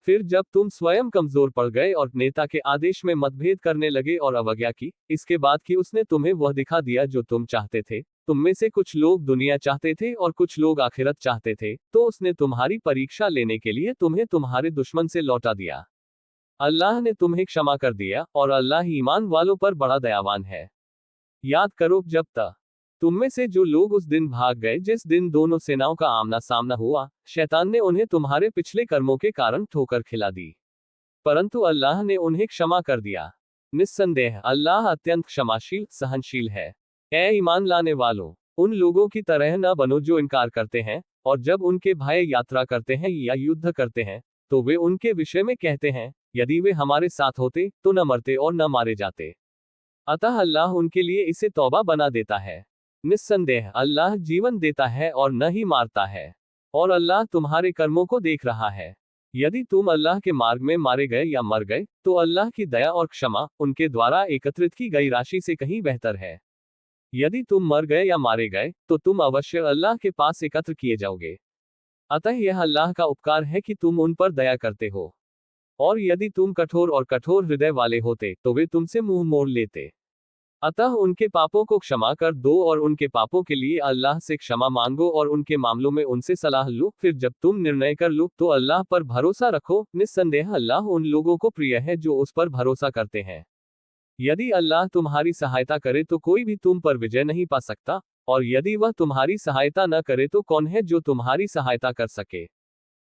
फिर जब तुम स्वयं कमजोर पड़ गए और नेता के आदेश में मतभेद करने लगे और अवज्ञा की, इसके बाद कि उसने तुम्हें वह दिखा दिया जो तुम चाहते थे, तुम में से कुछ लोग दुनिया चाहते थे और कुछ लोग आखिरत चाहते थे, तो उसने तुम्हारी परीक्षा लेने के लिए तुम्हें तुम्हारे दुश्मन से लौटा दिया। अल्लाह ने तुम्हें क्षमा कर दिया, और अल्लाह ईमान वालों पर बड़ा दयावान है। याद करो जब तक तुम में से जो लोग उस दिन भाग गए जिस दिन दोनों सेनाओं का आमना सामना हुआ, शैतान ने उन्हें तुम्हारे पिछले कर्मों के कारण ठोकर खिला दी, परंतु अल्लाह ने उन्हें क्षमा कर दिया। निस्संदेह अल्लाह अत्यंत क्षमाशील सहनशील है। ए ईमान लाने वालों, उन लोगों की तरह न बनो जो इनकार करते हैं, और जब उनके भाई यात्रा करते हैं या युद्ध करते हैं, तो वे उनके विषय में कहते हैं, यदि वे हमारे साथ होते तो न मरते और न मारे जाते। अतः अल्लाह उनके लिए इसे तौबा बना देता है। निस्संदेह अल्लाह जीवन देता है और न ही मारता है, और अल्लाह तुम्हारे कर्मों को देख रहा है। यदि तुम अल्लाह के मार्ग में मारे गए या मर गए, तो अल्लाह की दया और क्षमा उनके द्वारा एकत्रित की गई राशि से कहीं बेहतर है। यदि तुम मर गए या मारे गए, तो तुम अवश्य अल्लाह के पास एकत्र किए जाओगे। अतः यह अल्लाह का उपकार है कि तुम उन पर दया करते हो। और यदि तुम कठोर हृदय वाले होते तो वे तुमसे मुंह मोड़ लेते। अतः उनके पापों को क्षमा कर दो और उनके पापों के लिए अल्लाह से क्षमा मांगो और उनके मामलों में उनसे सलाह लो। फिर जब तुम निर्णय कर लो तो अल्लाह पर भरोसा रखो। निस्संदेह अल्लाह उन लोगों को प्रिय है जो उस पर भरोसा करते हैं। यदि अल्लाह तुम्हारी सहायता करे तो कोई भी तुम पर विजय नहीं पा सकता, और यदि वह तुम्हारी सहायता न करे तो कौन है जो तुम्हारी सहायता कर सके।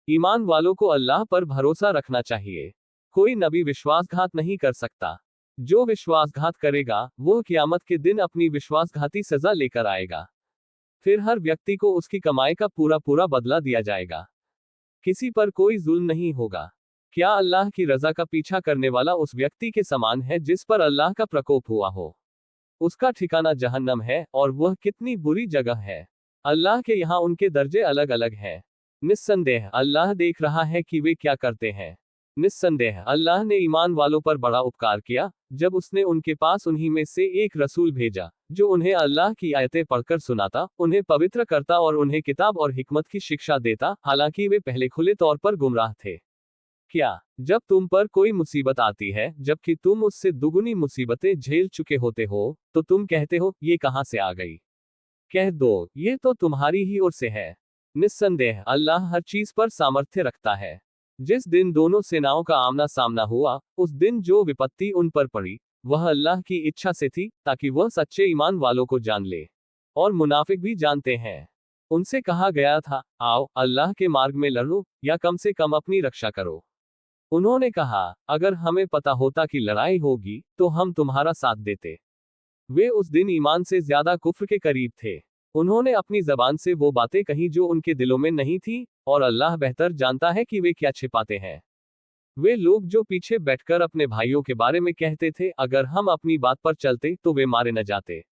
ईमान वालों को अल्लाह पर भरोसा रखना चाहिए। कोई नबी विश्वासघात नहीं कर सकता। जो विश्वासघात करेगा वह क़यामत के दिन अपनी विश्वासघाती सजा लेकर आएगा। फिर हर व्यक्ति को उसकी कमाई का पूरा पूरा बदला दिया जाएगा। किसी पर कोई जुल्म नहीं होगा। क्या अल्लाह की रजा का पीछा करने वाला उस व्यक्ति के समान है जिस पर अल्लाह का प्रकोप हुआ हो? उसका ठिकाना जहन्नम है, और वह कितनी बुरी जगह है। अल्लाह के यहाँ उनके दर्जे अलग अलग हैं। निस्संदेह अल्लाह देख रहा है कि वे क्या करते हैं। निस्संदेह अल्लाह ने ईमान वालों पर बड़ा उपकार किया जब उसने उनके पास उन्हीं में से एक रसूल भेजा जो उन्हें अल्लाह की आयतें पढ़कर सुनाता, उन्हें पवित्र करता और उन्हें किताब और हिकमत की शिक्षा देता, हालांकि वे पहले खुले तौर पर गुमराह थे। क्या जब तुम पर कोई मुसीबत आती है जबकि तुम उससे दुगुनी मुसीबतें झेल चुके होते हो, तो तुम कहते हो ये कहां से आ गई? कह दो ये तो तुम्हारी ही ओर से है। निस्संदेह अल्लाह हर चीज पर सामर्थ्य रखता है। जिस दिन दोनों सेनाओं का आमना सामना हुआ, उस दिन जो विपत्ति उन पर पड़ी वह अल्लाह की इच्छा से थी, ताकि वह सच्चे ईमान वालों को जान ले। और मुनाफिक भी जानते हैं। उनसे कहा गया था, आओ अल्लाह के मार्ग में लड़ो या कम से कम अपनी रक्षा करो। उन्होंने कहा, अगर हमें पता होता कि लड़ाई होगी तो हम तुम्हारा साथ देते। वे उस दिन ईमान से ज्यादा कुफ्र के करीब थे। उन्होंने अपनी जबान से वो बातें कही जो उनके दिलों में नहीं थी, और अल्लाह बेहतर जानता है कि वे क्या छिपाते हैं। वे लोग जो पीछे बैठकर अपने भाइयों के बारे में कहते थे, अगर हम अपनी बात पर चलते तो वे मारे न जाते।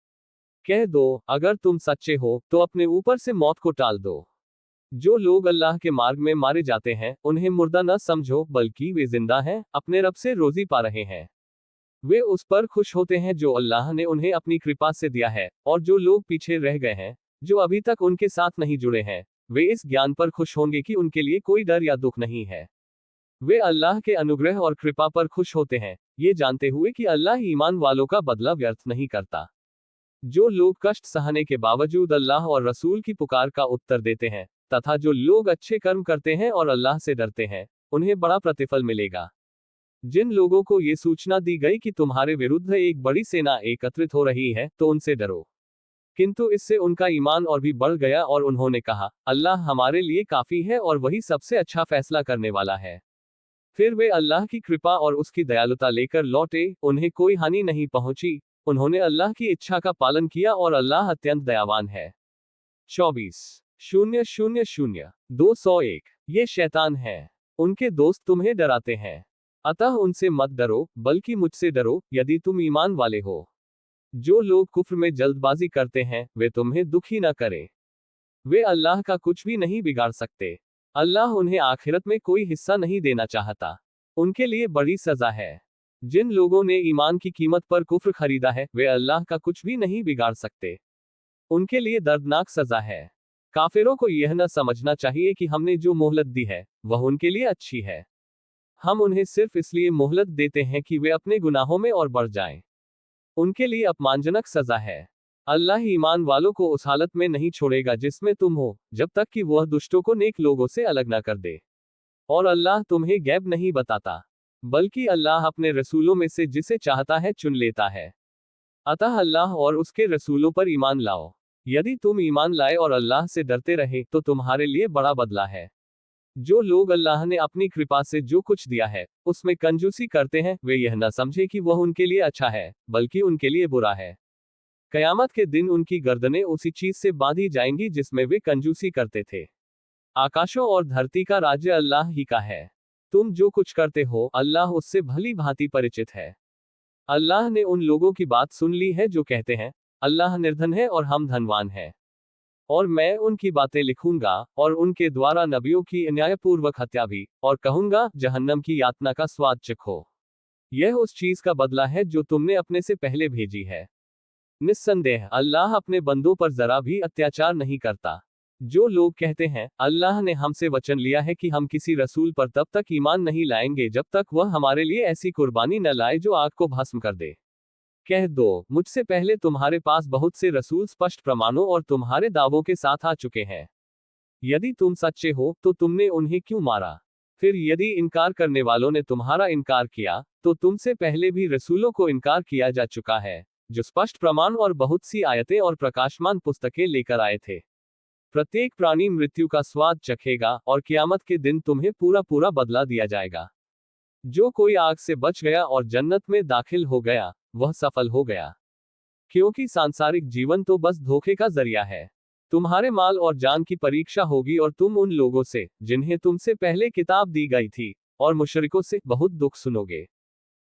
कह दो, अगर तुम सच्चे हो तो अपने ऊपर से मौत को टाल दो। जो लोग अल्लाह के मार्ग में मारे जाते हैं उन्हें मुर्दा न समझो, बल्कि वे जिंदा हैं, अपने रब से रोजी पा रहे हैं। वे उस पर खुश होते हैं जो अल्लाह ने उन्हें अपनी कृपा से दिया है, और जो लोग पीछे रह गए हैं, जो अभी तक उनके साथ नहीं जुड़े हैं, वे इस ज्ञान पर खुश होंगे कि उनके लिए कोई डर या दुख नहीं है। वे अल्लाह के अनुग्रह और कृपा पर खुश होते हैं, ये जानते हुए कि अल्लाह ईमान वालों का बदला व्यर्थ नहीं करता। जो लोग कष्ट सहने के बावजूद अल्लाह और रसूल की पुकार का उत्तर देते हैं, तथा जो लोग अच्छे कर्म करते हैं और अल्लाह से डरते हैं, उन्हें बड़ा प्रतिफल मिलेगा। जिन लोगों को ये सूचना दी गई कि तुम्हारे विरुद्ध एक बड़ी सेना एकत्रित हो रही है, तो उनसे डरो। किंतु इससे उनका ईमान और भी बढ़ गया और उन्होंने कहा, अल्लाह हमारे लिए काफी है और वही सबसे अच्छा फैसला करने वाला है। फिर वे अल्लाह की कृपा और उसकी दयालुता लेकर लौटे, उन्हें कोई हानि नहीं पहुंची। उन्होंने अल्लाह की इच्छा का पालन किया और अल्लाह अत्यंत दयावान है। 24,000,201 ये शैतान है। उनके दोस्त तुम्हें डराते हैं। अतः उनसे मत डरो, बल्कि मुझसे डरो, यदि तुम ईमान वाले हो। जो लोग कुफ्र में जल्दबाजी करते हैं वे तुम्हें दुखी न करें। वे अल्लाह का कुछ भी नहीं बिगाड़ सकते। अल्लाह उन्हें आखिरत में कोई हिस्सा नहीं देना चाहता। उनके लिए बड़ी सजा है। जिन लोगों ने ईमान की कीमत पर कुफ्र खरीदा है वे अल्लाह का कुछ भी नहीं बिगाड़ सकते। उनके लिए दर्दनाक सजा है। काफिरों को यह न समझना चाहिए कि हमने जो मोहलत दी है वह उनके लिए अच्छी है। हम उन्हें सिर्फ इसलिए मोहलत देते हैं कि वे अपने गुनाहों में और बढ़ जाएं। उनके लिए अपमानजनक सजा है। अल्लाह ईमान वालों को उस हालत में नहीं छोड़ेगा जिसमें तुम हो, जब तक कि वह दुष्टों को नेक लोगों से अलग न कर दे। और अल्लाह तुम्हें गैब नहीं बताता, बल्कि अल्लाह अपने रसूलों में से जिसे चाहता है चुन लेता है। अतः अल्लाह और उसके रसूलों पर ईमान लाओ। यदि तुम ईमान लाए और अल्लाह से डरते रहे तो तुम्हारे लिए बड़ा बदला है। जो लोग अल्लाह ने अपनी कृपा से जो कुछ दिया है उसमें कंजूसी करते हैं, वे यह न समझे कि वह उनके लिए अच्छा है, बल्कि उनके लिए बुरा है। कयामत के दिन उनकी गर्दनें उसी चीज से बांधी जाएंगी जिसमें वे कंजूसी करते थे। आकाशों और धरती का राज्य अल्लाह ही का है। तुम जो कुछ करते हो अल्लाह उससे भली भांति परिचित है। अल्लाह ने उन लोगों की बात सुन ली है जो कहते हैं, अल्लाह निर्धन है और हम धनवान हैं। और मैं उनकी बातें लिखूंगा, और उनके द्वारा नबियों की अन्यायपूर्वक हत्या भी, और कहूंगा जहन्नम की यातना का स्वाद चखो। यह उस चीज का बदला है जो तुमने अपने से पहले भेजी है। निस्संदेह अल्लाह अपने बंदों पर जरा भी अत्याचार नहीं करता। जो लोग कहते हैं अल्लाह ने हमसे वचन लिया है कि हम किसी रसूल पर तब तक ईमान नहीं लाएंगे जब तक वह हमारे लिए ऐसी कुर्बानी न लाए जो आग को भस्म कर दे। कह दो, मुझसे पहले तुम्हारे पास बहुत से रसूल स्पष्ट प्रमाणों और तुम्हारे दावों के साथ आ चुके हैं। यदि तुम सच्चे हो तो तुमने उन्हें क्यों मारा? फिर यदि इनकार करने वालों ने तुम्हारा इनकार किया तो तुमसे पहले भी रसूलों को इनकार किया जा चुका है, जो स्पष्ट प्रमाण और बहुत सी आयतें और प्रकाशमान पुस्तकें लेकर आए थे। प्रत्येक प्राणी मृत्यु का स्वाद चखेगा और कियामत के दिन तुम्हें पूरा पूरा बदला दिया जाएगा। जो कोई आग से बच गया और जन्नत में दाखिल हो गया वह सफल हो गया, क्योंकि सांसारिक जीवन तो बस धोखे का जरिया है। तुम्हारे माल और जान की परीक्षा होगी और तुम उन लोगों से जिन्हें तुमसे पहले किताब दी गई थी और मुशरिकों से बहुत दुख सुनोगे।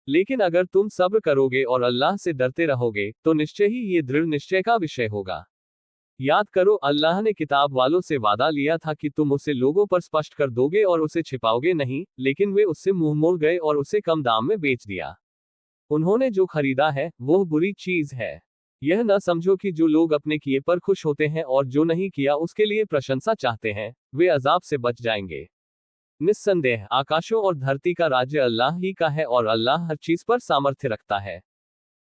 लेकिन अगर तुम सब्र करोगे और अल्लाह से डरते रहोगे तो निश्चय ही ये दृढ़ निश्चय का विषय होगा। याद करो, अल्लाह ने किताब वालों से वादा लिया था कि तुम उसे लोगों पर स्पष्ट कर दोगे और उसे छिपाओगे नहीं, लेकिन वे उससे मुंह मोड़ गए और उसे कम दाम में बेच दिया। उन्होंने जो खरीदा है वह बुरी चीज है। यह न समझो कि जो लोग अपने किए पर खुश होते हैं और जो नहीं किया उसके लिए प्रशंसा चाहते हैं, वे अजाब से बच जाएंगे। निस्संदेह आकाशों और धरती का राज्य अल्लाह ही का है और अल्लाह हर चीज पर सामर्थ्य रखता है।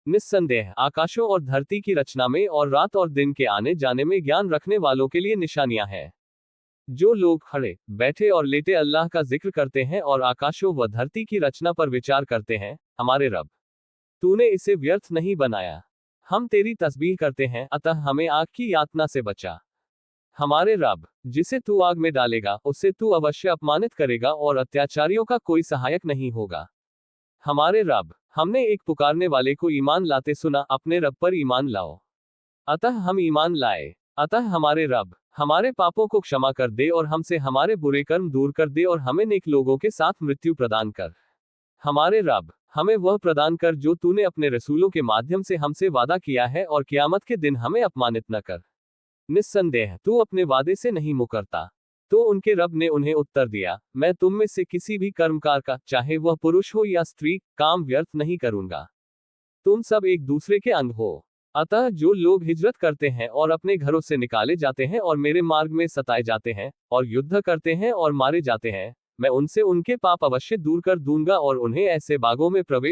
निस्संदेह आकाशों और धरती की रचना में और रात और दिन के आने जाने में ज्ञान रखने वालों के लिए निशानियां हैं। जो लोग खड़े बैठे और लेटे अल्लाह का जिक्र करते हैं और आकाशों व धरती की रचना पर विचार करते हैं, हमारे रब, तूने इसे व्यर्थ नहीं बनाया। हम तेरी तस्बीह करते हैं, अतः हमें आग की यातना से बचा। हमारे रब, जिसे तू आग में डालेगा उससे तू अवश्य अपमानित करेगा और अत्याचारियों का कोई सहायक नहीं होगा। हमारे रब, हमने एक पुकारने वाले को ईमान लाते सुना, अपने रब पर ईमान लाओ। अतः हम ईमान लाए। अतः हमारे रब, हमारे पापों को क्षमा कर दे और हमसे हमारे बुरे कर्म दूर कर दे और हमें नेक लोगों के साथ मृत्यु प्रदान कर। हमारे रब, हमें वह प्रदान कर जो तूने अपने रसूलों के माध्यम से हमसे वादा किया है और कियामत के दिन हमें अपमानित न कर। निस्संदेह तू अपने वादे से नहीं मुकरता। तो उनके रब ने उन्हें उत्तर दिया, मैं तुम में से किसी भी कर्मकार का, चाहे वह पुरुष हो या स्त्री, काम व्यर्थ नहीं करूंगा। तुम सब एक दूसरे के अंग हो। अतः जो लोग हिजरत करते हैं और अपने घरों से निकाले जाते हैं और मेरे मार्ग में सताए जाते हैं और युद्ध करते हैं और मारे जाते हैं, मैं उनसे उनके पाप अवश्य दूर कर दूंगा और उन्हें ऐसे बागों में प्रवेश